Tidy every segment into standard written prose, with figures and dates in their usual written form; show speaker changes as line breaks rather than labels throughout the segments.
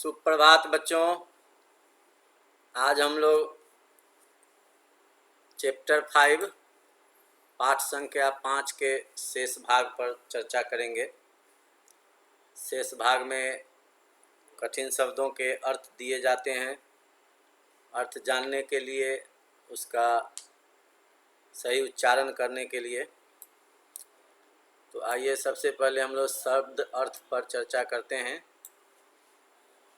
सुप्रभात बच्चों। आज हम लोग चैप्टर 5 पाठ संख्या 5 के शेष भाग पर चर्चा करेंगे। शेष भाग में कठिन शब्दों के अर्थ दिए जाते हैं। अर्थ जानने के लिए, उसका सही उच्चारण करने के लिए, तो आइए सबसे पहले हम लोग शब्द अर्थ पर चर्चा करते हैं।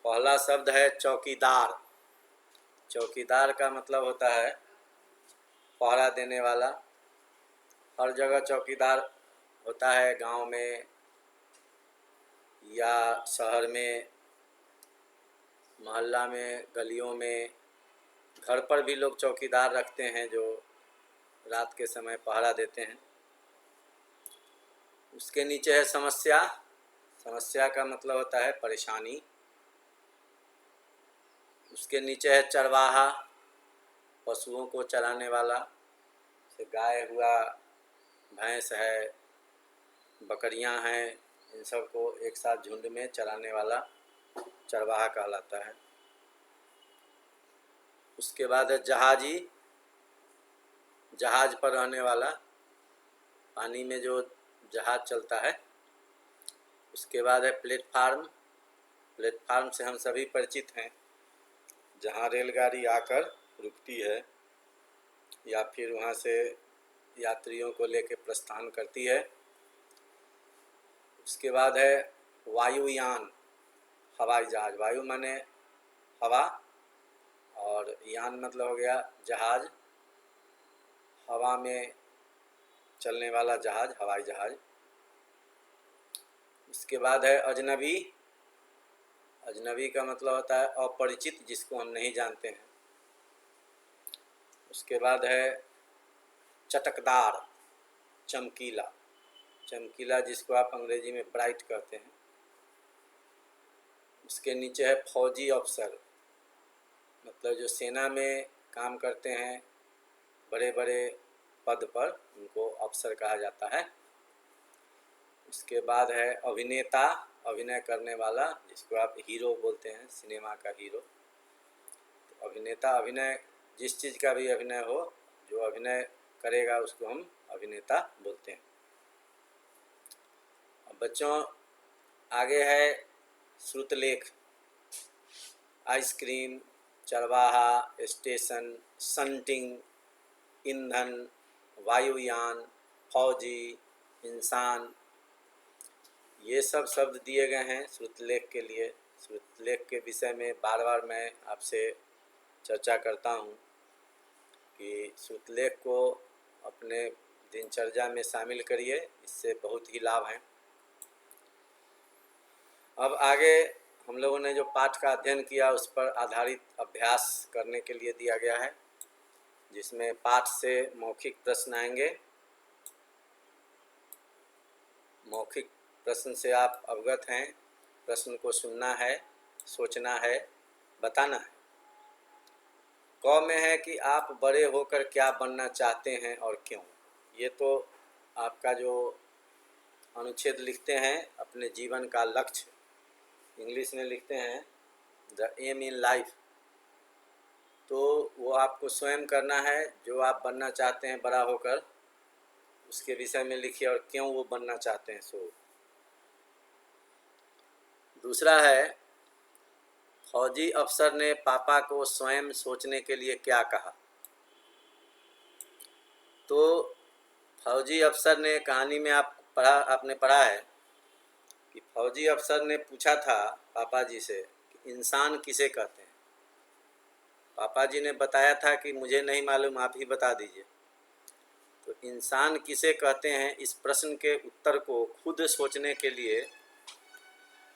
पहला शब्द है चौकीदार। चौकीदार का मतलब होता है पहरा देने वाला। हर जगह चौकीदार होता है, गांव में या शहर में, मोहल्ला में, गलियों में, घर पर भी लोग चौकीदार रखते हैं जो रात के समय पहरा देते हैं। उसके नीचे है समस्या। समस्या का मतलब होता है परेशानी। उसके नीचे है चरवाहा, पशुओं को चराने वाला। जैसे गाय हुआ, भैंस है, बकरियां हैं, इन सब को एक साथ झुंड में चराने वाला चरवाहा कहलाता है। उसके बाद है जहाजी, जहाज पर रहने वाला, पानी में जो जहाज चलता है। उसके बाद है प्लेटफार्म। प्लेटफार्म से हम सभी परिचित हैं, जहाँ रेलगाड़ी आकर रुकती है या फिर वहाँ से यात्रियों को लेकर प्रस्थान करती है। उसके बाद है वायुयान, हवाई जहाज। वायु माने हवा और यान मतलब हो गया जहाज, हवा में चलने वाला जहाज, हवाई जहाज। उसके बाद है अजनबी। अजनबी का मतलब होता है अपरिचित, जिसको हम नहीं जानते हैं। उसके बाद है चटकदार, चमकीला। चमकीला जिसको आप अंग्रेजी में ब्राइट कहते हैं। उसके नीचे है फौजी अफसर, मतलब जो सेना में काम करते हैं बड़े बड़े पद पर, उनको अफसर कहा जाता है। उसके बाद है अभिनेता, अभिनय करने वाला, जिसको आप हीरो बोलते हैं, सिनेमा का हीरो। तो अभिनेता, अभिनय जिस चीज़ का भी अभिनय हो, जो अभिनय करेगा उसको हम अभिनेता बोलते हैं। अब बच्चों आगे है श्रुतलेख। आइसक्रीम, चरवाहा, स्टेशन, शंटिंग, ईंधन, वायुयान, फौजी, इंसान, ये सब शब्द दिए गए हैं श्रुतलेख के लिए। श्रुतलेख के विषय में बार बार मैं आपसे चर्चा करता हूँ कि श्रुतलेख को अपने दिनचर्या में शामिल करिए, इससे बहुत ही लाभ हैं। अब आगे हम लोगों ने जो पाठ का अध्ययन किया उस पर आधारित अभ्यास करने के लिए दिया गया है, जिसमें पाठ से मौखिक प्रश्न आएंगे। मौखिक प्रश्न से आप अवगत हैं। प्रश्न को सुनना है, सोचना है, बताना है। क में है कि आप बड़े होकर क्या बनना चाहते हैं और क्यों। ये तो आपका जो अनुच्छेद लिखते हैं अपने जीवन का लक्ष्य, इंग्लिश में लिखते हैं द एम इन लाइफ, तो वो आपको स्वयं करना है। जो आप बनना चाहते हैं बड़ा होकर, उसके विषय में लिखिए और क्यों वो बनना चाहते हैं सो। दूसरा है फौजी अफसर ने पापा को स्वयं सोचने के लिए क्या कहा। तो फौजी अफसर ने, कहानी में आपने पढ़ा है कि फौजी अफसर ने पूछा था पापा जी से कि इंसान किसे कहते हैं। पापा जी ने बताया था कि मुझे नहीं मालूम, आप ही बता दीजिए। तो इंसान किसे कहते हैं, इस प्रश्न के उत्तर को खुद सोचने के लिए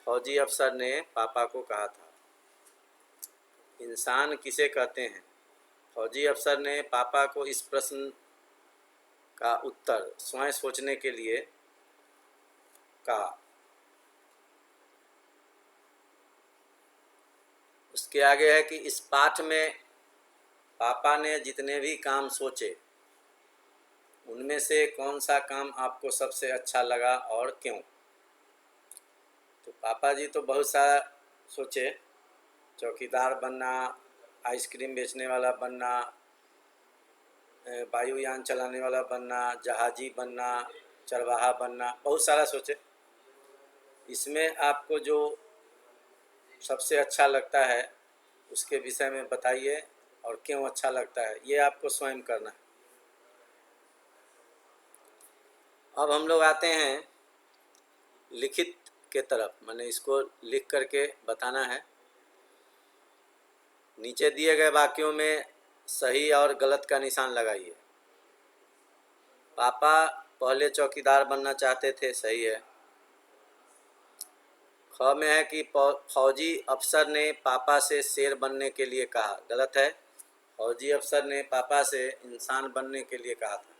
फौजी अफसर ने पापा को कहा था। इंसान किसे कहते हैं, फौजी अफसर ने पापा को इस प्रश्न का उत्तर स्वयं सोचने के लिए कहा। उसके आगे है कि इस पाठ में पापा ने जितने भी काम सोचे, उनमें से कौन सा काम आपको सबसे अच्छा लगा और क्यों। तो पापा जी तो बहुत सारा सोचे, चौकीदार बनना, आइसक्रीम बेचने वाला बनना, वायुयान चलाने वाला बनना, जहाजी बनना, चरवाहा बनना, बहुत सारा सोचे। इसमें आपको जो सबसे अच्छा लगता है उसके विषय में बताइए और क्यों अच्छा लगता है, ये आपको स्वयं करना है। अब हम लोग आते हैं लिखित के तरफ, मैंने इसको लिख करके बताना है। नीचे दिए गए वाक्यों में सही और गलत का निशान लगाइए। पापा पहले चौकीदार बनना चाहते थे, सही है। ख में है कि फौजी अफसर ने पापा से शेर बनने के लिए कहा, गलत है। फौजी अफसर ने पापा से इंसान बनने के लिए कहा था।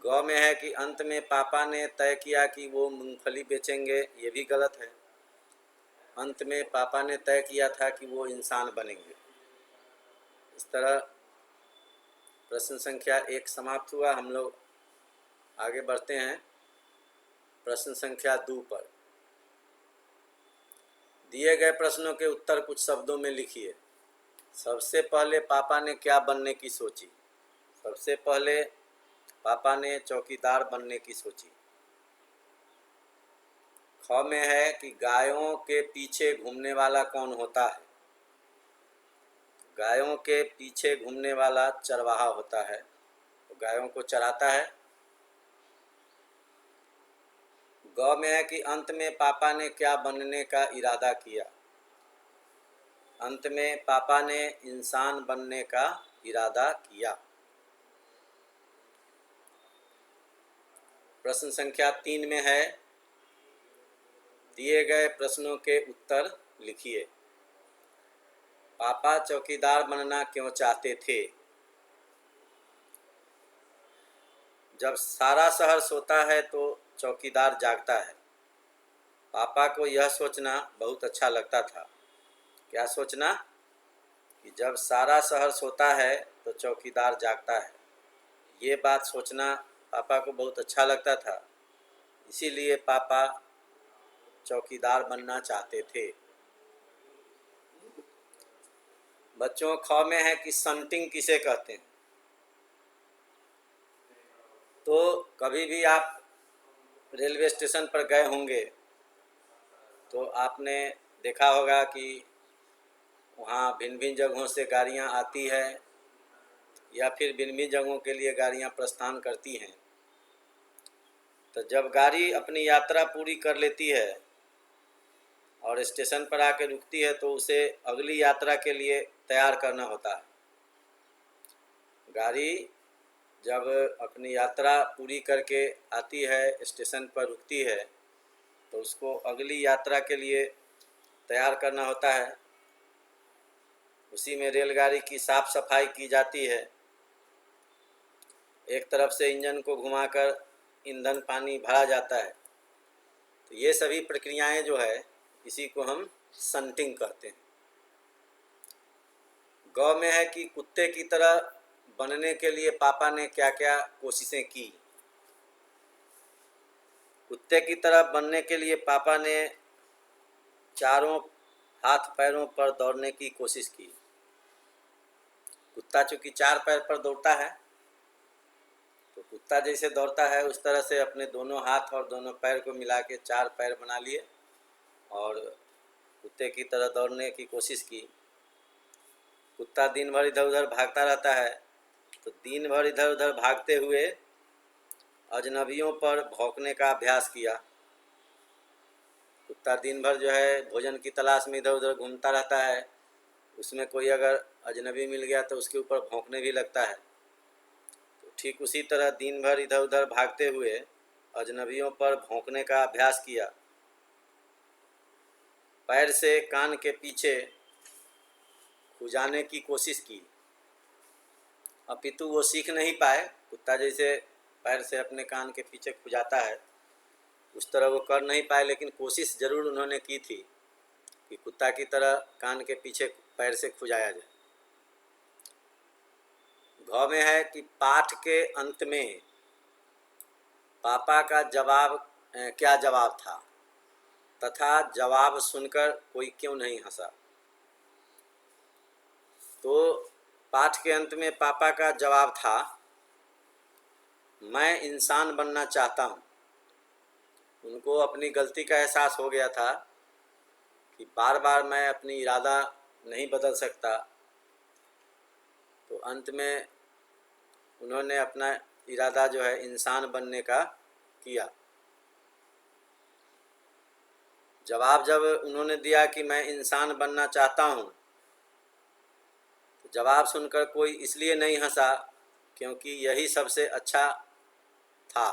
ग में है कि अंत में पापा ने तय किया कि वो मूंगफली बेचेंगे, ये भी गलत है। अंत में पापा ने तय किया था कि वो इंसान बनेंगे। इस तरह प्रश्न संख्या 1 समाप्त हुआ। हम लोग आगे बढ़ते हैं प्रश्न संख्या 2 पर। दिए गए प्रश्नों के उत्तर कुछ शब्दों में लिखिए। सबसे पहले पापा ने क्या बनने की सोची? सबसे पहले पापा ने चौकीदार बनने की सोची। ख में है कि गायों के पीछे घूमने वाला कौन होता है? गायों के पीछे घूमने वाला चरवाहा होता है, तो गायों को चराता है। ग में है कि अंत में पापा ने क्या बनने का इरादा किया? अंत में पापा ने इंसान बनने का इरादा किया। प्रश्न संख्या 3 में है, दिए गए प्रश्नों के उत्तर लिखिए। पापा चौकीदार बनना क्यों चाहते थे? जब सारा शहर सोता है तो चौकीदार जागता है। पापा को यह सोचना बहुत अच्छा लगता था। क्या सोचना? कि जब सारा शहर सोता है तो चौकीदार जागता है। ये बात सोचना पापा को बहुत अच्छा लगता था, इसीलिए पापा चौकीदार बनना चाहते थे। बच्चों, ख में है कि संटिंग किसे कहते हैं? तो कभी भी आप रेलवे स्टेशन पर गए होंगे तो आपने देखा होगा कि वहाँ भिन्न भिन्न जगहों से गाड़ियाँ आती है या फिर भिन्न भिन्न जगहों के लिए गाड़ियाँ प्रस्थान करती हैं। तो जब गाड़ी अपनी यात्रा पूरी कर लेती है और स्टेशन पर आकर रुकती है तो उसे अगली यात्रा के लिए तैयार करना होता है। गाड़ी जब अपनी यात्रा पूरी करके आती है, स्टेशन पर रुकती है, तो उसको अगली यात्रा के लिए तैयार करना होता है। उसी में रेलगाड़ी की साफ़ सफाई की जाती है। एक तरफ से इंजन को घुमाकर ईंधन पानी भरा जाता है। तो ये सभी प्रक्रियाएं जो है, इसी को हम संटिंग कहते हैं। ग में है कि कुत्ते की तरह बनने के लिए पापा ने क्या क्या कोशिशें की? कुत्ते की तरह बनने के लिए पापा ने चारों हाथ पैरों पर दौड़ने की कोशिश की। कुत्ता चूँकि 4 पैर पर दौड़ता है, तो कुत्ता जैसे दौड़ता है उस तरह से अपने दोनों हाथ और दोनों पैर को मिला के 4 पैर बना लिए और कुत्ते की तरह दौड़ने की कोशिश की। कुत्ता दिन भर इधर उधर भागता रहता है, तो दिन भर इधर उधर भागते हुए अजनबियों पर भौंकने का अभ्यास किया। कुत्ता दिन भर जो है भोजन की तलाश में इधर उधर घूमता रहता है, उसमें कोई अगर अजनबी मिल गया तो उसके ऊपर भौंकने भी लगता है। तो ठीक उसी तरह दिन भर इधर उधर भागते हुए अजनबियों पर भौंकने का अभ्यास किया। पैर से कान के पीछे खुजाने की कोशिश की, अपितु वो सीख नहीं पाए। कुत्ता जैसे पैर से अपने कान के पीछे खुजाता है उस तरह वो कर नहीं पाए, लेकिन कोशिश ज़रूर उन्होंने की थी कि कुत्ता की तरह कान के पीछे पैर से खुजाया जाए। घ में है कि पाठ के अंत में पापा का जवाब क्या जवाब था? तथा जवाब सुनकर कोई क्यों नहीं हंसा। तो पाठ के अंत में पापा का जवाब था, मैं इंसान बनना चाहता हूँ। उनको अपनी गलती का एहसास हो गया था कि बार बार मैं अपनी इरादा नहीं बदल सकता। तो अंत में उन्होंने अपना इरादा जो है इंसान बनने का किया। जवाब जब उन्होंने दिया कि मैं इंसान बनना चाहता हूँ, तो जवाब सुनकर कोई इसलिए नहीं हंसा क्योंकि यही सबसे अच्छा था।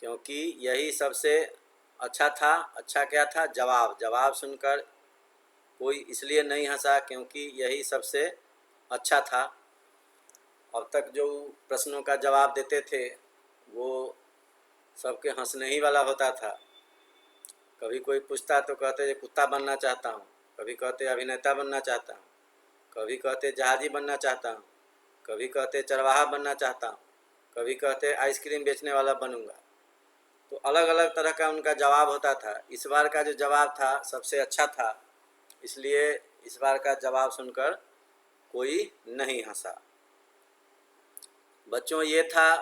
क्योंकि यही सबसे अच्छा था। अच्छा क्या था? जवाब सुनकर कोई इसलिए नहीं हंसा क्योंकि यही सबसे अच्छा था। अब तक जो प्रश्नों का जवाब देते थे वो सबके हंसने ही वाला होता था। कभी कोई पूछता तो कहते कुत्ता बनना चाहता हूँ, कभी कहते अभिनेता बनना चाहता हूँ, कभी कहते जहाजी बनना चाहता हूँ, कभी कहते चरवाहा बनना चाहता हूँ, कभी कहते आइसक्रीम बेचने वाला बनूंगा। तो अलग अलग तरह का उनका जवाब होता था। इस बार का जो जवाब था सबसे अच्छा था, इसलिए इस बार का जवाब सुनकर कोई नहीं हंसा। बच्चों, ये था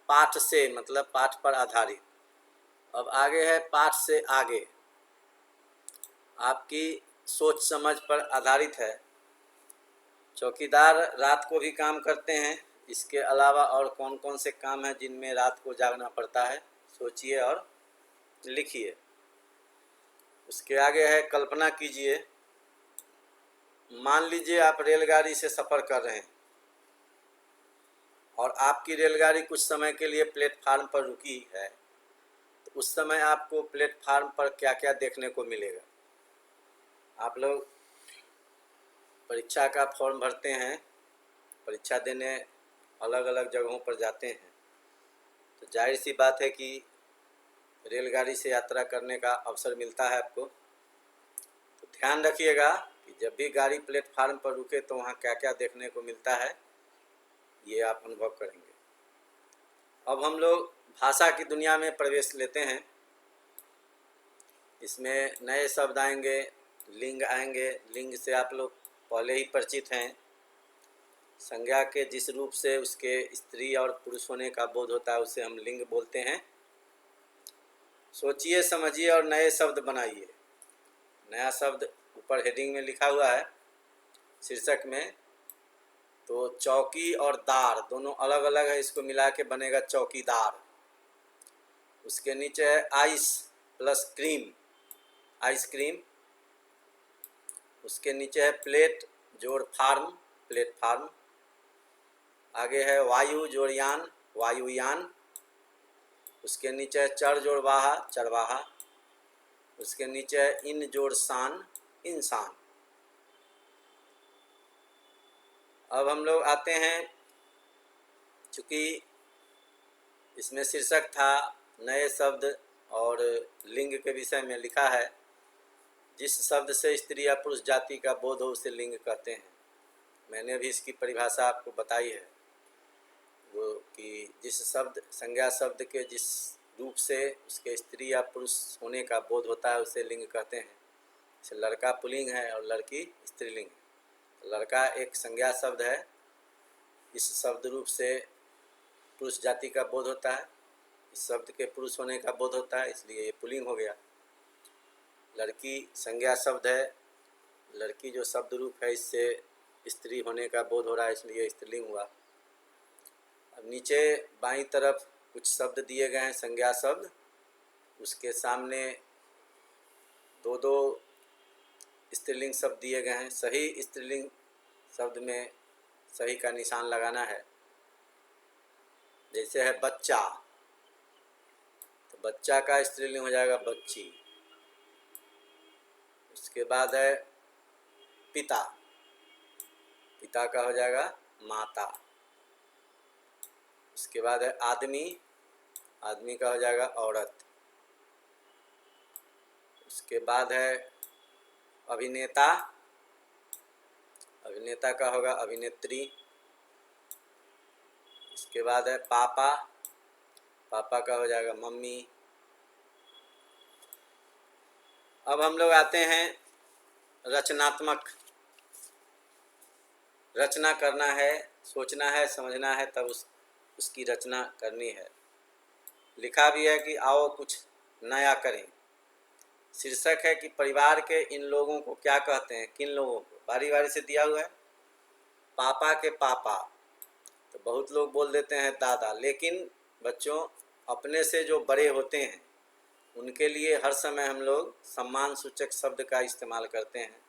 पाठ से, मतलब पाठ पर आधारित। अब आगे है पाठ से आगे। आपकी सोच समझ पर आधारित है। चौकीदार रात को भी काम करते हैं। इसके अलावा और कौन कौन से काम हैं जिनमें रात को जागना पड़ता है? सोचिए और लिखिए। उसके आगे है कल्पना कीजिए। मान लीजिए आप रेलगाड़ी से सफ़र कर रहे हैं और आपकी रेलगाड़ी कुछ समय के लिए प्लेटफार्म पर रुकी है। तो उस समय आपको प्लेटफार्म पर क्या क्या देखने को मिलेगा? आप लोग परीक्षा का फॉर्म भरते हैं, परीक्षा देने अलग अलग जगहों पर जाते हैं, तो जाहिर सी बात है कि रेलगाड़ी से यात्रा करने का अवसर मिलता है आपको। तो ध्यान रखिएगा कि जब भी गाड़ी प्लेटफार्म पर रुके तो वहाँ क्या क्या देखने को मिलता है, ये आप अनुभव करेंगे। अब हम लोग भाषा की दुनिया में प्रवेश लेते हैं। इसमें नए शब्द आएंगे, लिंग आएंगे। लिंग से आप लोग पहले ही परिचित हैं। संज्ञा के जिस रूप से उसके स्त्री और पुरुष होने का बोध होता है उसे हम लिंग बोलते हैं। सोचिए, समझिए और नए शब्द बनाइए। नया शब्द ऊपर हेडिंग में लिखा हुआ है, शीर्षक में। तो चौकी और दार दोनों अलग अलग है, इसको मिला के बनेगा चौकीदार। उसके नीचे है आइस प्लस क्रीम, आइसक्रीम। उसके नीचे है प्लेट जोड़ फार्म, प्लेटफार्म। आगे है वायु जोड़ यान, वायुयान। उसके नीचे है चर जोड़ वाहा, चरवाहा। उसके नीचे है इन जोड़ शान, इंसान। अब हम लोग आते हैं, चूँकि इसमें शीर्षक था नए शब्द और लिंग के विषय में लिखा है। जिस शब्द से स्त्री या पुरुष जाति का बोध हो उसे लिंग कहते हैं। मैंने भी इसकी परिभाषा आपको बताई है, वो कि जिस शब्द, संज्ञा शब्द के जिस रूप से उसके स्त्री या पुरुष होने का बोध होता है उसे लिंग कहते हैं। जैसे लड़का पुल्लिंग है और लड़की स्त्रीलिंग है। लड़का एक संज्ञा शब्द है, इस शब्द रूप से पुरुष जाति का बोध होता है, इस शब्द के पुरुष होने का बोध होता है, इसलिए ये पुल्लिंग हो गया। लड़की संज्ञा शब्द है, लड़की जो शब्द रूप है इससे स्त्री होने का बोध हो रहा है, इसलिए स्त्रीलिंग हुआ। अब नीचे बाईं तरफ कुछ शब्द दिए गए हैं, संज्ञा शब्द। उसके सामने दो दो स्त्रीलिंग शब्द दिए गए हैं। सही स्त्रीलिंग शब्द में सही का निशान लगाना है। जैसे है बच्चा, तो बच्चा का स्त्रीलिंग हो जाएगा बच्ची। उसके बाद है पिता, पिता का हो जाएगा माता। उसके बाद है आदमी, आदमी का हो जाएगा औरत। उसके बाद है अभिनेता, अभिनेता का होगा अभिनेत्री। इसके बाद है पापा, पापा का हो जाएगा मम्मी। अब हम लोग आते हैं रचनात्मक। रचना करना है, सोचना है, समझना है, तब उसकी रचना करनी है। लिखा भी है कि आओ कुछ नया करें। शीर्षक है कि परिवार के इन लोगों को क्या कहते हैं, किन लोगों को। बारी बारी से दिया हुआ है। पापा के पापा, तो बहुत लोग बोल देते हैं दादा, लेकिन बच्चों अपने से जो बड़े होते हैं उनके लिए हर समय हम लोग सम्मान सूचक शब्द का इस्तेमाल करते हैं।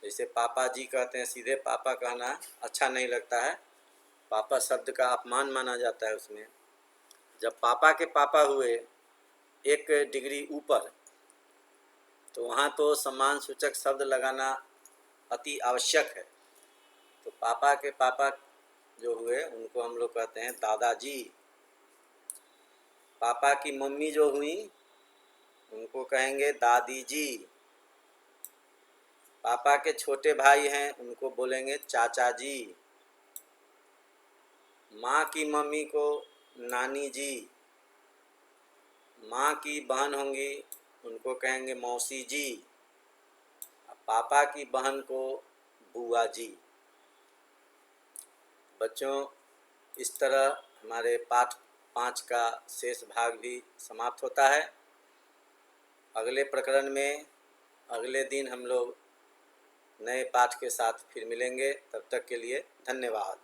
जैसे पापा जी कहते हैं, सीधे पापा कहना अच्छा नहीं लगता है, पापा शब्द का अपमान माना जाता है उसमें। जब पापा के पापा हुए एक डिग्री ऊपर, तो वहाँ तो सम्मान सूचक शब्द लगाना अति आवश्यक है। तो पापा के पापा जो हुए उनको हम लोग कहते हैं दादाजी। पापा की मम्मी जो हुई उनको कहेंगे दादी जी। पापा के छोटे भाई हैं उनको बोलेंगे चाचा जी। माँ की मम्मी को नानी जी। माँ की बहन होंगी उनको कहेंगे मौसी जी। पापा की बहन को बुआ जी। बच्चों इस तरह हमारे पाठ 5 का शेष भाग भी समाप्त होता है। अगले प्रकरण में अगले दिन हम लोग नए पाठ के साथ फिर मिलेंगे। तब तक के लिए धन्यवाद।